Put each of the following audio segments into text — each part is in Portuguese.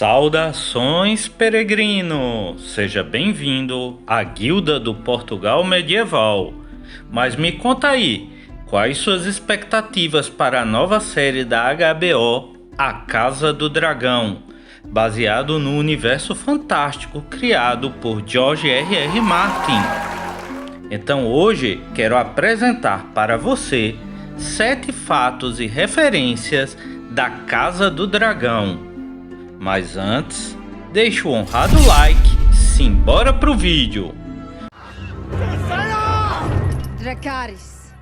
Saudações, peregrino! Seja bem-vindo à Guilda do Portugal Medieval. Mas me conta aí, quais suas expectativas para a nova série da HBO, A Casa do Dragão, baseado no universo fantástico criado por George R.R. Martin? Então hoje quero apresentar para você 7 fatos e referências da Casa do Dragão. Mas antes, deixa o honrado like, simbora pro vídeo! Dracarys.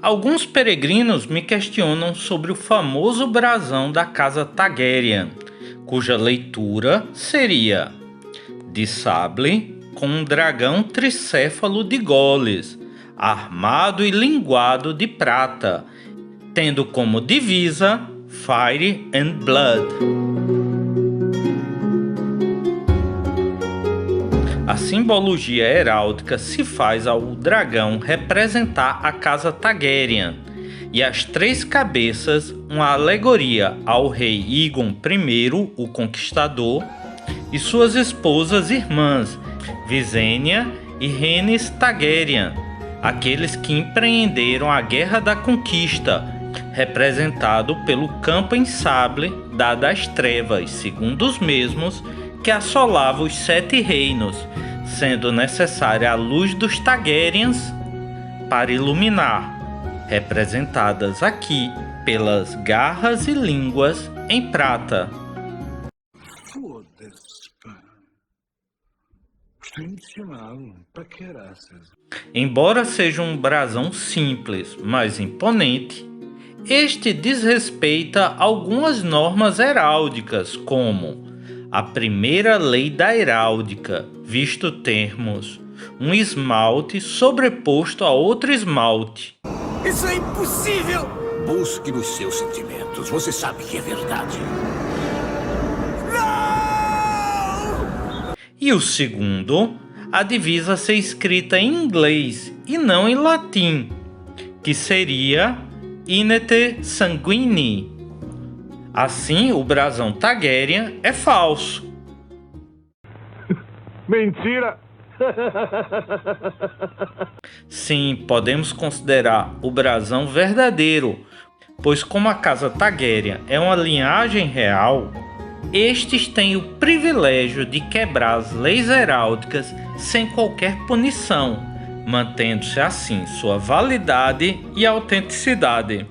Alguns peregrinos me questionam sobre o famoso brasão da Casa Targaryen, cuja leitura seria: de sable com um dragão tricéfalo de goles, armado e linguado de prata, tendo como divisa Fire and Blood. A simbologia heráldica se faz ao dragão representar a casa Targaryen e as 3 cabeças uma alegoria ao rei Aegon I, o Conquistador, e suas esposas irmãs, Visenya e Rhaenys Targaryen, aqueles que empreenderam a Guerra da Conquista, representado pelo campo em sable dado às trevas, segundo os mesmos, que assolava os 7 reinos, sendo necessária a luz dos Targaryens para iluminar, representadas aqui pelas garras e línguas em prata. Embora seja um brasão simples, mas imponente, este desrespeita algumas normas heráldicas, como a primeira lei da heráldica, visto termos um esmalte sobreposto a outro esmalte. Isso é impossível! Busque nos seus sentimentos, você sabe que é verdade. E o segundo, a divisa ser escrita em inglês e não em latim, que seria Inete Sanguini. Assim, o brasão Targaryen é falso. Mentira! Sim, podemos considerar o brasão verdadeiro, pois como a casa Targaryen é uma linhagem real, estes têm o privilégio de quebrar as leis heráldicas sem qualquer punição, mantendo-se assim sua validade e autenticidade.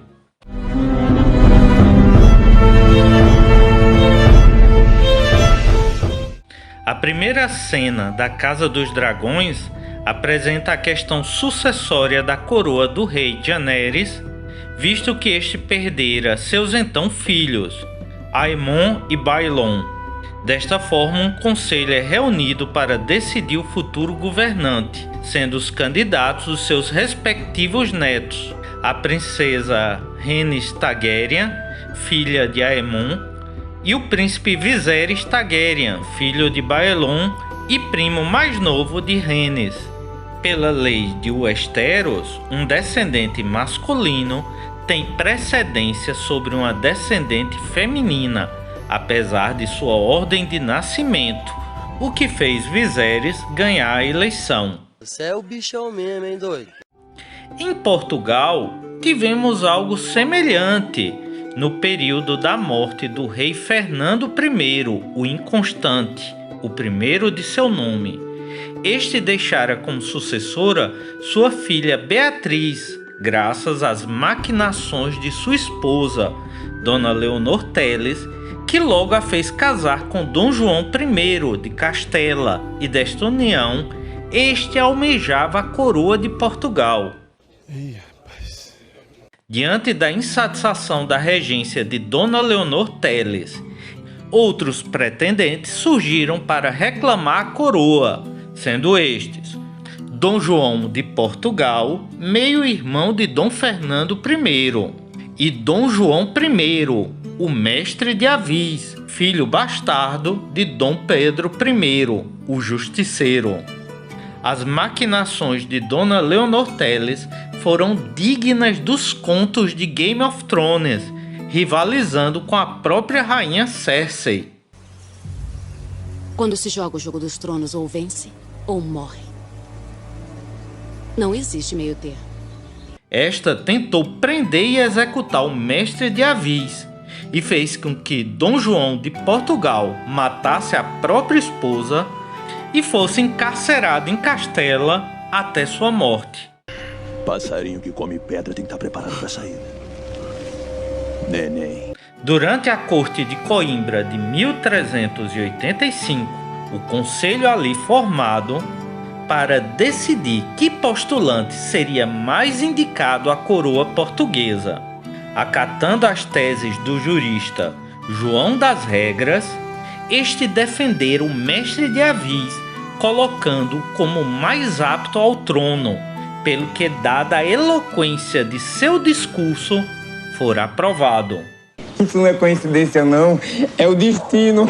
A primeira cena da Casa dos Dragões apresenta a questão sucessória da coroa do rei Jaehaerys, visto que este perdera seus então filhos, Aemon e Baelon. Desta forma, um conselho é reunido para decidir o futuro governante, sendo os candidatos os seus respectivos netos, a princesa Rhaenys Targaryen, filha de Aemon, e o príncipe Viserys Targaryen, filho de Baelon e primo mais novo de Rhaenys. Pela lei de Westeros, um descendente masculino tem precedência sobre uma descendente feminina, apesar de sua ordem de nascimento, o que fez Viserys ganhar a eleição. Você é o bichão mesmo, hein, doido? Em Portugal, tivemos algo semelhante no período da morte do rei Fernando I, o Inconstante, o primeiro de seu nome. Este deixara como sucessora sua filha Beatriz, graças às maquinações de sua esposa, Dona Leonor Teles, que logo a fez casar com Dom João I de Castela, e desta união este almejava a coroa de Portugal. Diante da insatisfação da regência de Dona Leonor Teles, outros pretendentes surgiram para reclamar a coroa, sendo estes Dom João de Portugal, meio-irmão de Dom Fernando I, e Dom João I, o mestre de Avis, filho bastardo de Dom Pedro I, o Justiceiro. As maquinações de Dona Leonor Teles foram dignas dos contos de Game of Thrones, rivalizando com a própria rainha Cersei. Quando se joga o Jogo dos Tronos, ou vence ou morre. Não existe meio termo. Esta tentou prender e executar o mestre de Avis e fez com que Dom João de Portugal matasse a própria esposa e fosse encarcerado em Castela até sua morte. Passarinho que come pedra tem que estar preparado para sair. Neném. Durante a corte de Coimbra de 1385, o conselho ali formado para decidir que postulante seria mais indicado à coroa portuguesa, acatando as teses do jurista João das Regras, este defendera o mestre de Avis, colocando-o como mais apto ao trono, pelo que, dada a eloquência de seu discurso, fora aprovado. Isso não é coincidência não, é o destino.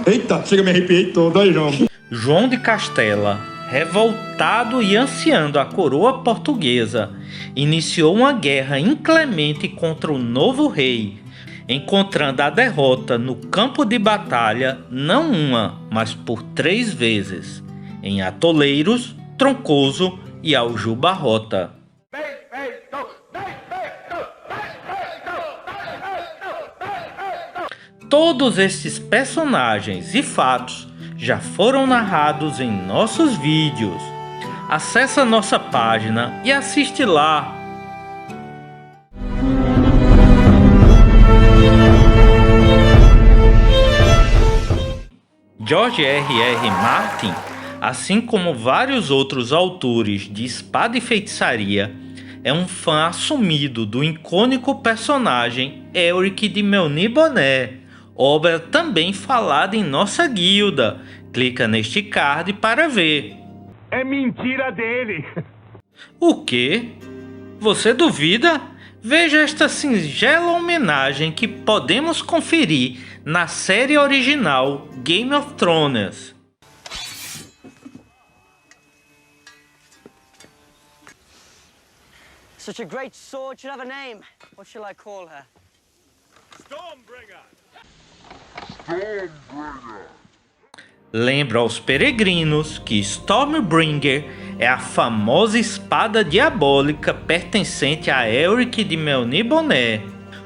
Eita, chega, me arrepiei todo aí, João. João de Castela, revoltado e ansiando a coroa portuguesa, iniciou uma guerra inclemente contra o novo rei, encontrando a derrota no campo de batalha não uma, mas por 3 vezes, em Atoleiros, Troncoso e Aljubarrota. Todos estes personagens e fatos já foram narrados em nossos vídeos. Acesse a nossa página e assiste lá. George R.R. Martin, assim como vários outros autores de espada e feitiçaria, é um fã assumido do icônico personagem Elric de Melniboné, obra também falada em nossa guilda. Clica neste card para ver. É mentira dele. O quê? Você duvida? Veja esta singela homenagem que podemos conferir na série original Game of Thrones. Such a great sword should have a name. What shall I call her? Stormbringer. Lembra aos peregrinos que Stormbringer é a famosa espada diabólica pertencente a Elric de Melniboné.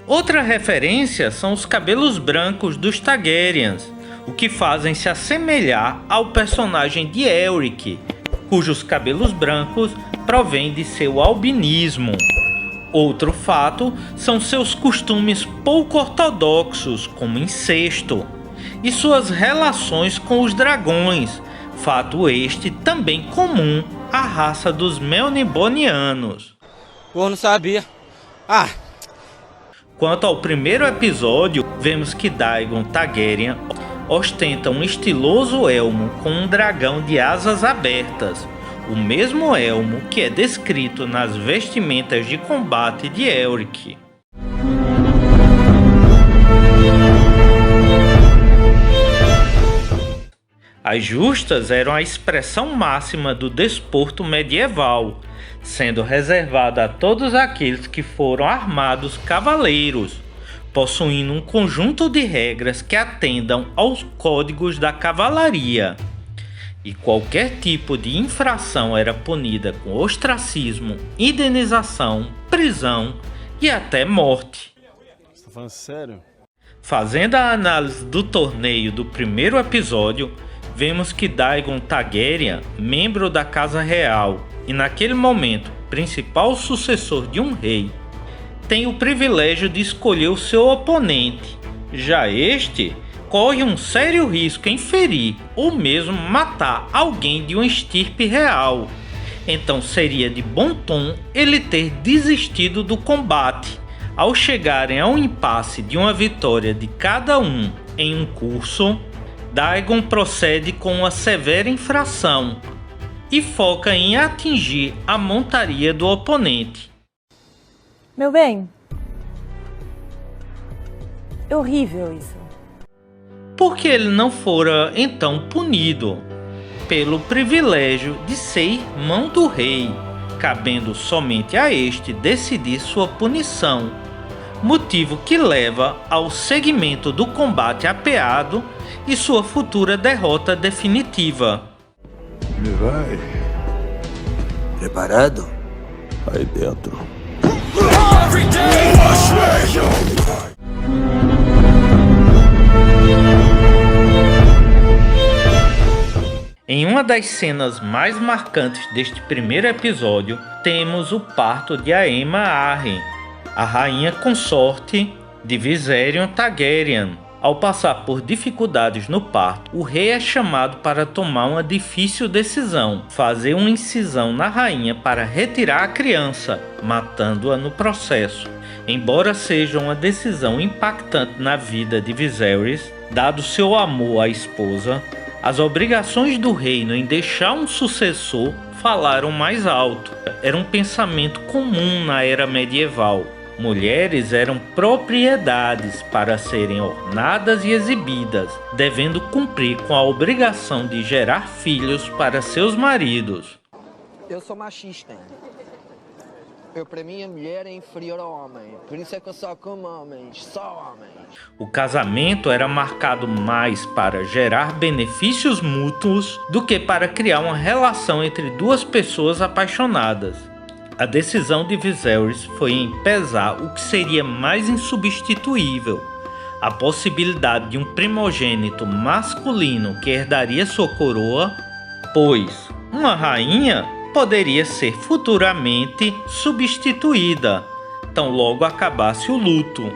Outra referência são os cabelos brancos dos Targaryens, o que fazem se assemelhar ao personagem de Elric, cujos cabelos brancos provêm de seu albinismo. Outro fato são seus costumes pouco ortodoxos, como incesto, e suas relações com os dragões, fato este também comum à raça dos Melnibonianos. Eu não sabia. Quanto ao primeiro episódio, vemos que Daegon Targaryen ostenta um estiloso elmo com um dragão de asas abertas, o mesmo elmo que é descrito nas vestimentas de combate de Elric. As justas eram a expressão máxima do desporto medieval, sendo reservada a todos aqueles que foram armados cavaleiros, possuindo um conjunto de regras que atendam aos códigos da cavalaria. E qualquer tipo de infração era punida com ostracismo, indenização, prisão e até morte. Você tá falando sério? Fazendo a análise do torneio do primeiro episódio, vemos que Daegon Targaryen, membro da Casa Real e naquele momento principal sucessor de um rei, tem o privilégio de escolher o seu oponente. Já este corre um sério risco em ferir ou mesmo matar alguém de uma estirpe real. Então seria de bom tom ele ter desistido do combate. Ao chegarem a um impasse de uma vitória de cada um em um curso, Daegon procede com uma severa infração e foca em atingir a montaria do oponente. Meu bem, é horrível isso. Por que ele não fora então punido? pelo privilégio de ser irmão do rei, cabendo somente a este decidir sua punição, motivo que leva ao seguimento do combate apeado e sua futura derrota definitiva. Me vai. Preparado? Aí dentro. Em uma das cenas mais marcantes deste primeiro episódio, temos o parto de Aemma Arryn, a rainha consorte de Viserion Targaryen. Ao passar por dificuldades no parto, o rei é chamado para tomar uma difícil decisão: fazer uma incisão na rainha para retirar a criança, matando-a no processo. Embora seja uma decisão impactante na vida de Viserys, dado seu amor à esposa, as obrigações do reino em deixar um sucessor falaram mais alto. Era um pensamento comum na era medieval. Mulheres eram propriedades para serem ornadas e exibidas, devendo cumprir com a obrigação de gerar filhos para seus maridos. Eu sou machista. Para mim, a mulher é inferior ao homem. Por isso é que eu só como homens. Só homens. O casamento era marcado mais para gerar benefícios mútuos do que para criar uma relação entre duas pessoas apaixonadas. A decisão de Viserys foi em pesar o que seria mais insubstituível: a possibilidade de um primogênito masculino que herdaria sua coroa, pois uma rainha poderia ser futuramente substituída, tão logo acabasse o luto.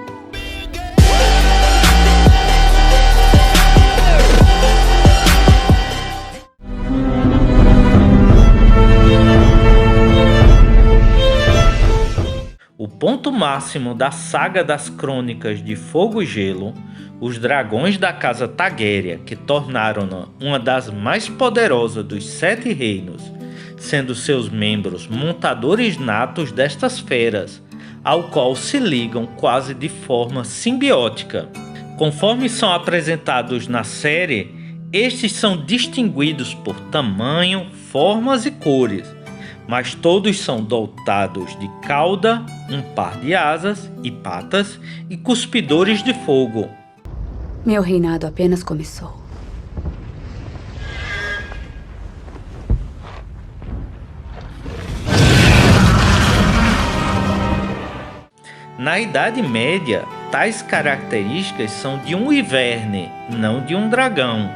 O ponto máximo da saga das Crônicas de Fogo e Gelo, os dragões da casa Targaryen, que tornaram-na uma das mais poderosas dos 7 reinos, sendo seus membros montadores natos destas feras, ao qual se ligam quase de forma simbiótica. Conforme são apresentados na série, estes são distinguidos por tamanho, formas e cores, mas todos são dotados de cauda, um par de asas e patas e cuspidores de fogo. Meu reinado apenas começou. Na Idade Média, tais características são de um Wyvern, não de um dragão.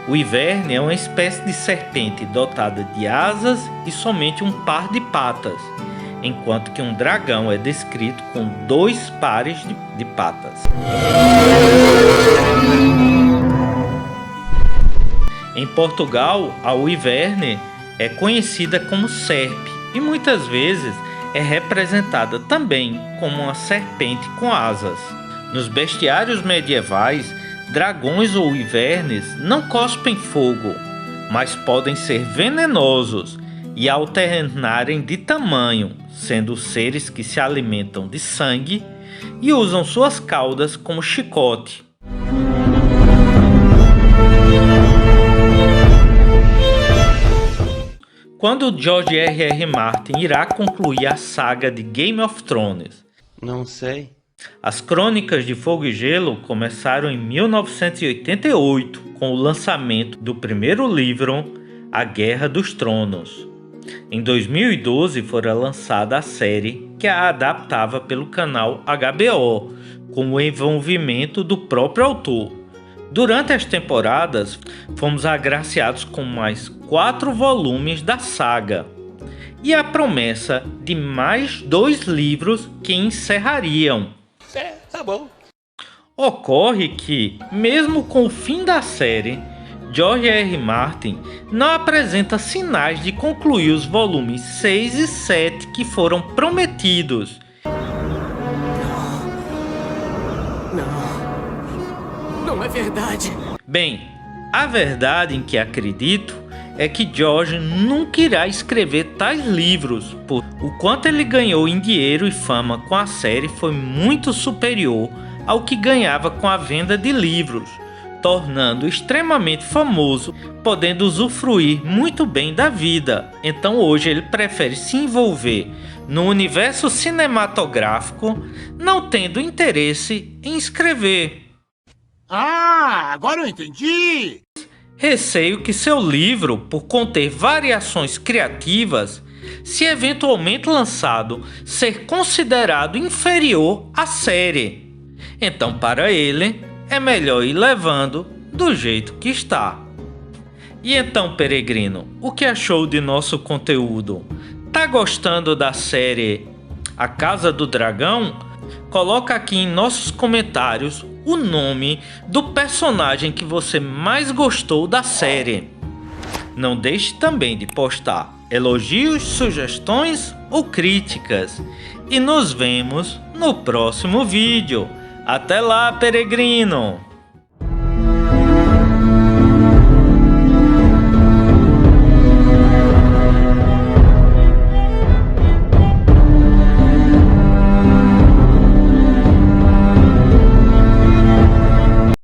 O Wyvern é uma espécie de serpente dotada de asas e somente um par de patas, enquanto que um dragão é descrito com 2 pares de patas. Em Portugal, a Wyvern é conhecida como serpe e muitas vezes é representada também como uma serpente com asas. Nos bestiários medievais, dragões ou wyverns não cospem fogo, mas podem ser venenosos e alternarem de tamanho, sendo seres que se alimentam de sangue e usam suas caudas como chicote. Quando George R.R. Martin irá concluir a saga de Game of Thrones? Não sei. As Crônicas de Fogo e Gelo começaram em 1988, com o lançamento do primeiro livro, A Guerra dos Tronos. Em 2012 fora lançada a série que a adaptava pelo canal HBO, com o envolvimento do próprio autor. Durante as temporadas, fomos agraciados com mais 4 volumes da saga e a promessa de mais 2 livros que encerrariam. Tá bom. Ocorre que, mesmo com o fim da série, George R. Martin não apresenta sinais de concluir os volumes 6 e 7 que foram prometidos. Não é verdade. Bem, a verdade em que acredito é que George nunca irá escrever tais livros, por o quanto ele ganhou em dinheiro e fama com a série foi muito superior ao que ganhava com a venda de livros, tornando extremamente famoso podendo usufruir muito bem da vida. Então hoje ele prefere se envolver no universo cinematográfico, não tendo interesse em escrever. Ah, agora eu entendi! Receio que seu livro, por conter variações criativas, se eventualmente lançado, ser considerado inferior à série. Então, para ele, é melhor ir levando do jeito que está. E então, peregrino, o que achou de nosso conteúdo? Tá gostando da série A Casa do Dragão? Coloca aqui em nossos comentários o nome do personagem que você mais gostou da série. Não deixe também de postar elogios, sugestões ou críticas. E nos vemos no próximo vídeo. Até lá, peregrino!